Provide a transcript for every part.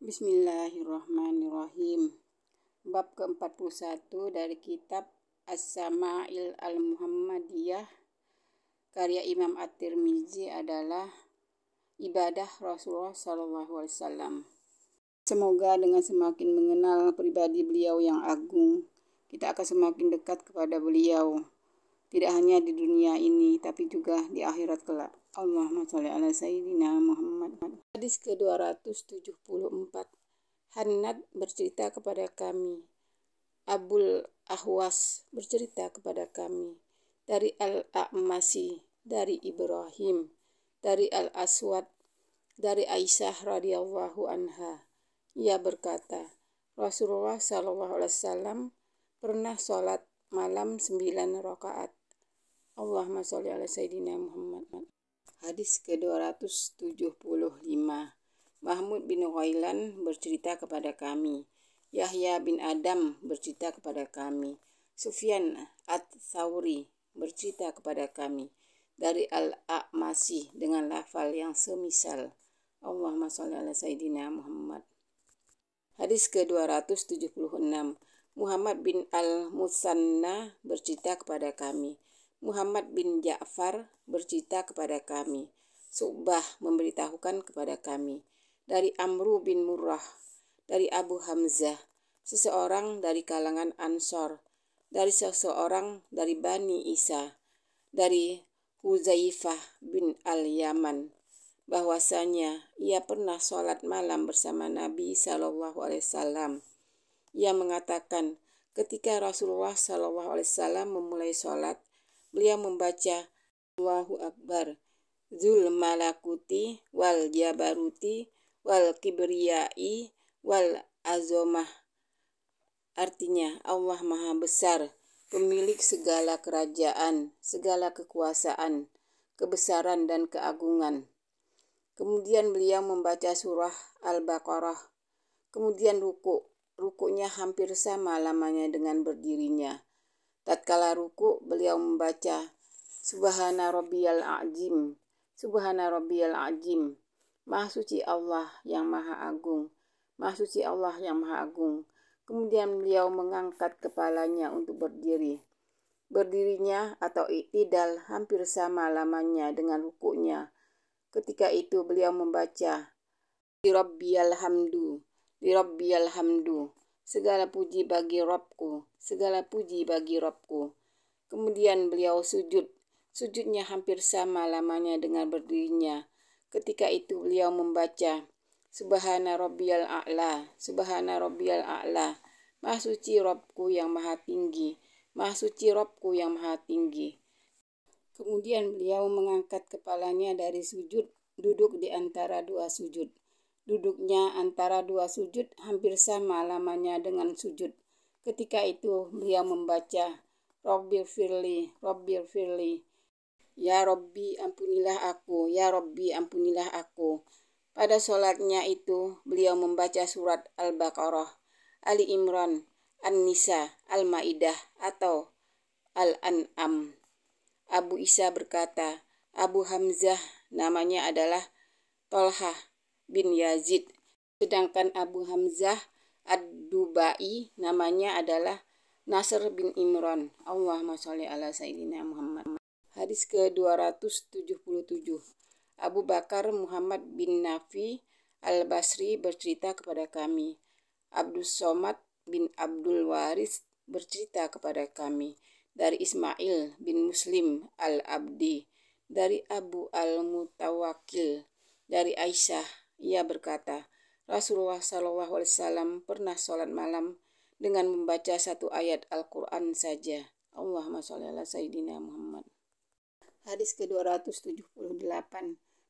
Bismillahirrahmanirrahim. Bab ke-41 dari kitab As-Sama'il Al-Muhammadiyah karya Imam At-Tirmizi adalah ibadah Rasulullah SAW. Semoga dengan semakin mengenal pribadi beliau yang agung, kita akan semakin dekat kepada beliau, tidak hanya di dunia ini, tapi juga di akhirat kelak. Allahumma sholli ala Sayyidina Muhammad. Hadis ke-274. Hannad bercerita kepada kami, Abul Ahwas bercerita kepada kami, dari Al-A'masi, dari Ibrahim, dari Al-Aswad, dari Aisyah radhiyallahu anha. Ia berkata, Rasulullah SAW pernah sholat malam 9 rakaat. Allahumma sholli ala Sayyidina Muhammad. Hadis ke-275. Mahmud bin Ghailan bercerita kepada kami. Yahya bin Adam bercerita kepada kami. Sufyan Ats-Tsauri bercerita kepada kami. Dari Al-A'masi dengan lafal yang semisal. Allahumma sholli ala Sayyidina Muhammad. Hadis ke-276. Muhammad bin Al-Musanna bercerita kepada kami. Muhammad bin Ja'far bercerita kepada kami. Su'bah memberitahukan kepada kami. Dari Amru bin Murrah, dari Abu Hamzah, seseorang dari kalangan Ansor, dari seseorang dari Bani Isa, dari Huzaifah bin Al-Yaman, bahwasanya ia pernah sholat malam bersama Nabi SAW. Ia mengatakan, ketika Rasulullah SAW memulai sholat, beliau membaca Allahu Akbar, Dzul Malakuti wal Jabaruti wal Kibriyai wal Azomah. Artinya, Allah Maha Besar, pemilik segala kerajaan, segala kekuasaan, kebesaran dan keagungan. Kemudian beliau membaca surah Al-Baqarah. Kemudian rukuknya hampir sama lamanya dengan berdirinya. Tatkala ruku, beliau membaca Subhana Rabbiyal A'zim, Subhana Rabbiyal A'zim. Maha suci Allah yang Maha Agung, Maha suci Allah yang Maha Agung. Kemudian beliau mengangkat kepalanya untuk berdiri. Berdirinya atau i'tidal hampir sama lamanya dengan rukuknya. Ketika itu beliau membaca Li Rabbiyal Hamdu, Li Rabbiyal Hamdu. Segala puji bagi Rabbku, segala puji bagi Rabbku. Kemudian beliau sujud. Sujudnya hampir sama lamanya dengan berdirinya. Ketika itu beliau membaca Subhana Rabbiyal A'la, Subhana Rabbiyal A'la. Maha suci Rabbku yang maha tinggi, Maha suci Rabbku yang maha tinggi. Kemudian beliau mengangkat kepalanya dari sujud, duduk di antara dua sujud. Duduknya antara dua sujud hampir sama lamanya dengan sujud. Ketika itu beliau membaca Rabbighfirli, Rabbighfirli. Ya Rabbi ampunilah aku, Ya Rabbi ampunilah aku. Pada sholatnya itu beliau membaca surat Al-Baqarah, Ali Imran, An-Nisa, Al-Ma'idah atau Al-An'am. Abu Isa berkata, Abu Hamzah namanya adalah Tolhah bin Yazid, sedangkan Abu Hamzah Ad-Dubai namanya adalah Nasr bin Imran. Allahumma sholli ala Sayyidina Muhammad. Hadis ke-277. Abu Bakar Muhammad bin Nafi Al-Basri bercerita kepada kami. Abdus Somad bin Abdul Waris bercerita kepada kami. Dari Ismail bin Muslim Al-Abdi, dari Abu Al-Mutawakil, dari Aisyah. Ia berkata, Rasulullah SAW pernah sholat malam dengan membaca satu ayat Al-Quran saja. Allahumma sholli ala Sayyidina Muhammad. Hadis ke-278.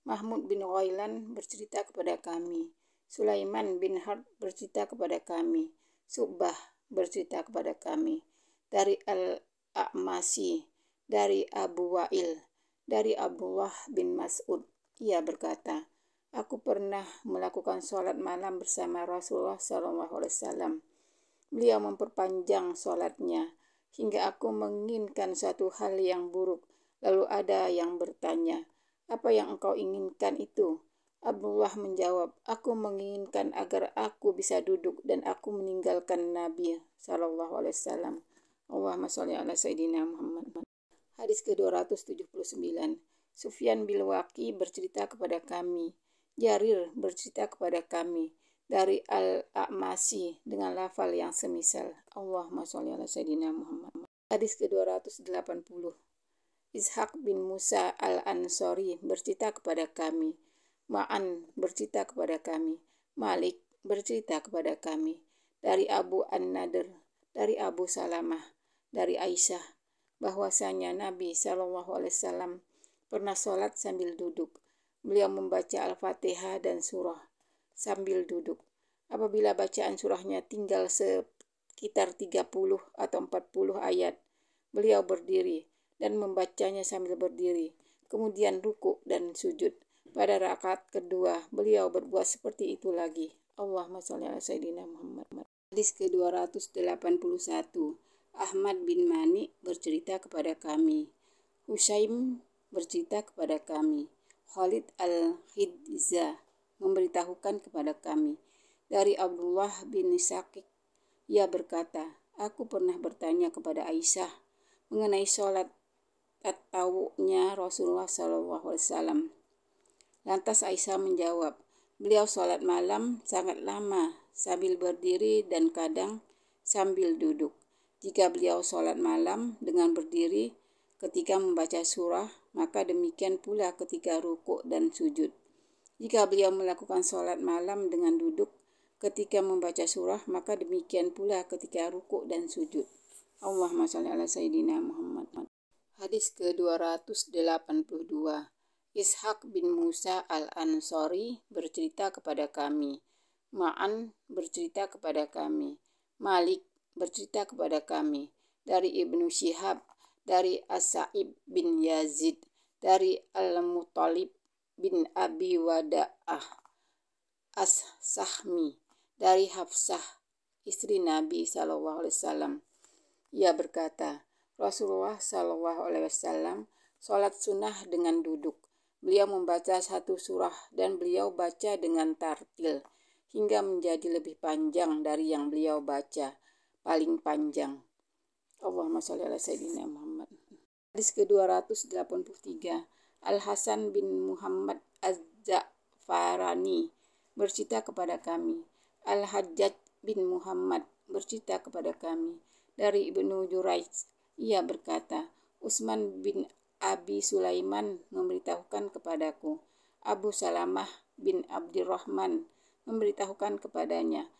Mahmud bin Ghailan bercerita kepada kami. Sulaiman bin Harb bercerita kepada kami. Su'bah bercerita kepada kami. Dari Al-A'masi, dari Abu Wa'il, dari Abdullah bin Mas'ud. Ia berkata, aku pernah melakukan sholat malam bersama Rasulullah SAW. Beliau memperpanjang sholatnya hingga aku menginginkan suatu hal yang buruk. Lalu ada yang bertanya, apa yang engkau inginkan itu? Abdullah menjawab, aku menginginkan agar aku bisa duduk dan aku meninggalkan Nabi SAW. Allahumma sholli ala Sayyidina Muhammad. Hadis ke-279. Sufyan bin Waqi bercerita kepada kami, Jarir bercerita kepada kami dari Al-A'masi dengan lafal yang semisal. Allahumma sholli ala Sayyidina Muhammad. Hadis ke-280. Ishaq bin Musa al-Ansori bercerita kepada kami, Ma'an bercerita kepada kami, Malik bercerita kepada kami dari Abu An-Nadr, dari Abu Salamah, dari Aisyah, bahwasanya Nabi SAW pernah sholat sambil duduk. Beliau membaca Al-Fatihah dan surah sambil duduk. Apabila bacaan surahnya tinggal sekitar 30 atau 40 ayat, beliau berdiri dan membacanya sambil berdiri, kemudian ruku dan sujud. Pada rakaat kedua, beliau berbuat seperti itu lagi. Allahumma sholli ala Sayyidina Muhammad. Hadis ke-281. Ahmad bin Mani bercerita kepada kami, Husaim bercerita kepada kami, Khalid al-Hidza memberitahukan kepada kami dari Abdullah bin Syakik. Ia berkata, aku pernah bertanya kepada Aisyah mengenai sholat tatawu'nya Rasulullah SAW. Lantas Aisyah menjawab, beliau sholat malam sangat lama sambil berdiri dan kadang sambil duduk. Jika beliau sholat malam dengan berdiri ketika membaca surah, maka demikian pula ketika rukuk dan sujud. Jika beliau melakukan sholat malam dengan duduk ketika membaca surah, maka demikian pula ketika rukuk dan sujud. Allahumma sholli ala Sayyidina Muhammad. Hadis ke-282. Ishaq bin Musa al-Ansori bercerita kepada kami, Ma'an bercerita kepada kami, Malik bercerita kepada kami dari Ibnu Syihab, dari As-Sa'ib bin Yazid, dari Al-Muttalib bin Abi Wada'ah As-Sahmi, dari Hafsah istri Nabi SAW. Ia berkata, Rasulullah SAW sholat sunnah dengan duduk. Beliau membaca satu surah dan beliau baca dengan tartil hingga menjadi lebih panjang dari yang beliau baca, paling panjang. Allahumma sholli ala Sayyidina Muhammad. Hadis ke-283. Al-Hasan bin Muhammad Az-Za'farani bercerita kepada kami, Al-Hajjaj bin Muhammad bercerita kepada kami dari Ibnu Juraij. Ia berkata, Utsman bin Abi Sulaiman memberitahukan kepadaku, Abu Salamah bin Abdurrahman memberitahukan kepadanya,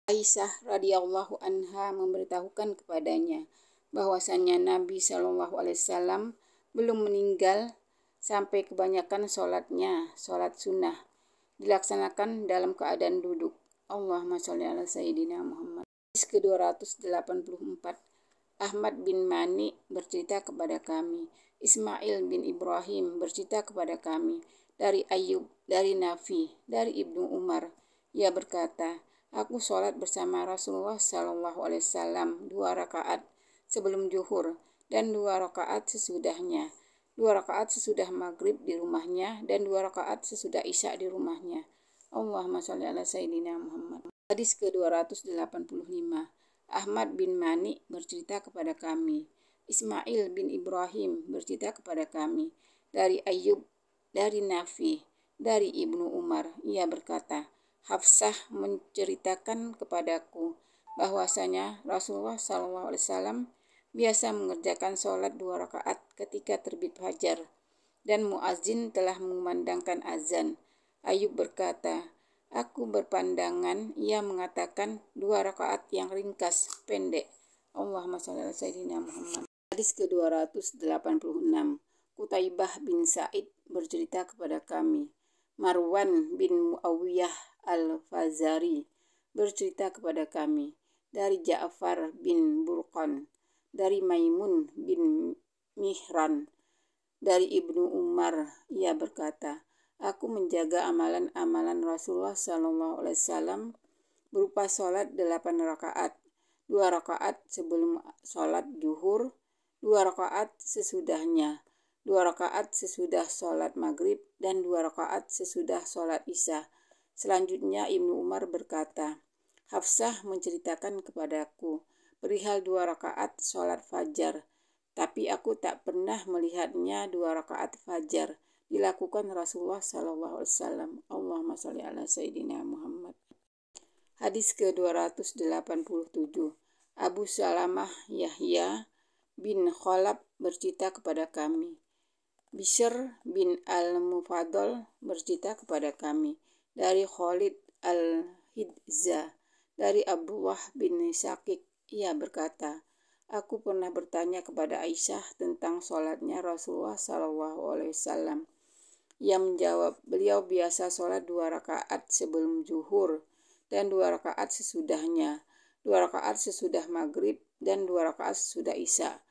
Aisyah radhiyallahu anha memberitahukan kepadanya bahwasannya Nabi SAW belum meninggal sampai kebanyakan sholatnya, sholat sunnah, dilaksanakan dalam keadaan duduk. Allahumma sholli ala Sayyidina Muhammad. Hadis ke-284. Ahmad bin Mani bercerita kepada kami, Ismail bin Ibrahim bercerita kepada kami dari Ayyub, dari Nafi, dari Ibnu Umar. Ia berkata, aku sholat bersama Rasulullah SAW 2 rakaat sebelum zuhur dan 2 rakaat sesudahnya, 2 rakaat sesudah maghrib di rumahnya dan 2 rakaat sesudah isya di rumahnya. Allahumma sholli ala Sayyidina Muhammad. Hadis ke-285. Ahmad bin Mani bercerita kepada kami, Ismail bin Ibrahim bercerita kepada kami dari Ayyub, dari Nafi, dari Ibnu Umar. Ia berkata, Hafsah menceritakan kepadaku bahwasanya Rasulullah SAW biasa mengerjakan sholat 2 rakaat ketika terbit fajar dan muazin telah mengumandangkan azan. Ayyub berkata, aku berpandangan ia mengatakan 2 rakaat yang ringkas, pendek. Allahumma sholli ala Sayyidina Muhammad. Hadis ke-286. Qutaibah bin Sa'id bercerita kepada kami, Marwan bin Muawiyah al-Fazari bercerita kepada kami dari Ja'far bin Burqan, dari Maimun bin Mihran, dari Ibnu Umar. Ia berkata, aku menjaga amalan-amalan Rasulullah SAW berupa sholat 8 rakaat, 2 rakaat sebelum sholat zuhur, 2 rakaat sesudahnya, 2 rakaat sesudah sholat maghrib, dan 2 rakaat sesudah sholat isya. Selanjutnya Ibnu Umar berkata, Hafsah menceritakan kepadaku perihal 2 rakaat sholat fajar, tapi aku tak pernah melihatnya 2 rakaat fajar dilakukan Rasulullah SAW. Allahumma sholli ala Sayyidina Muhammad. Hadis ke-287. Abu Salamah Yahya bin Khalab bercerita kepada kami. Bishr bin Al-Mufadol bercerita kepada kami dari Khalid Al-Hidza dari Abdullah bin Syakik. Ia berkata, aku pernah bertanya kepada Aisyah tentang sholatnya Rasulullah SAW. Ia menjawab, beliau biasa sholat 2 rakaat sebelum zuhur dan 2 rakaat sesudahnya, 2 rakaat sesudah maghrib dan 2 rakaat sesudah isya,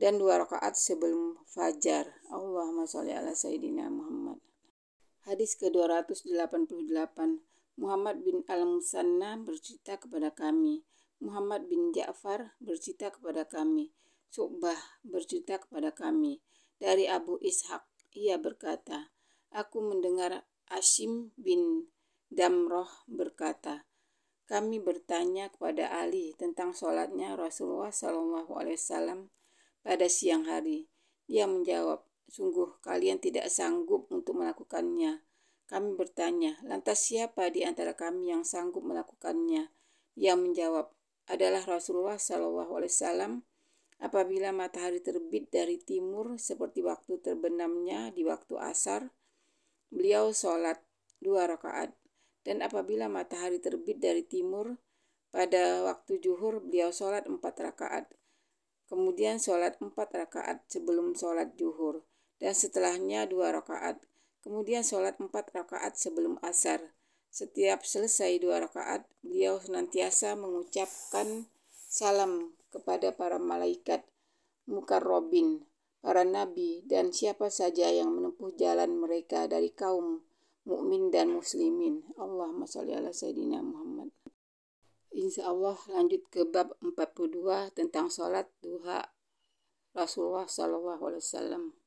dan 2 rakaat sebelum fajar. Allahumma sholli ala Sayyidina Muhammad. Hadis ke-288. Muhammad bin Al-Musanna bercerita kepada kami. Muhammad bin Ja'far bercerita kepada kami. Syu'bah bercerita kepada kami. Dari Abu Ishaq, ia berkata, aku mendengar Asim bin Damroh berkata, kami bertanya kepada Ali tentang sholatnya Rasulullah SAW pada siang hari. Dia menjawab, sungguh kalian tidak sanggup untuk melakukannya. Kami bertanya, lantas siapa di antara kami yang sanggup melakukannya? Dia menjawab, adalah Rasulullah SAW apabila matahari terbit dari timur seperti waktu terbenamnya di waktu asar, beliau sholat 2 rakaat. Dan apabila matahari terbit dari timur pada waktu zuhur, beliau sholat 4 rakaat. Kemudian sholat 4 rakaat sebelum sholat zuhur, dan setelahnya 2 rakaat. Kemudian sholat 4 rakaat sebelum asar. Setiap selesai 2 rakaat, beliau senantiasa mengucapkan salam kepada para malaikat mukarrabin, para nabi, dan siapa saja yang menempuh jalan mereka dari kaum mukmin dan muslimin. Allahumma sholli ala Sayyidina Muhammad. Insya Allah lanjut ke bab 42 tentang sholat duha Rasulullah SAW.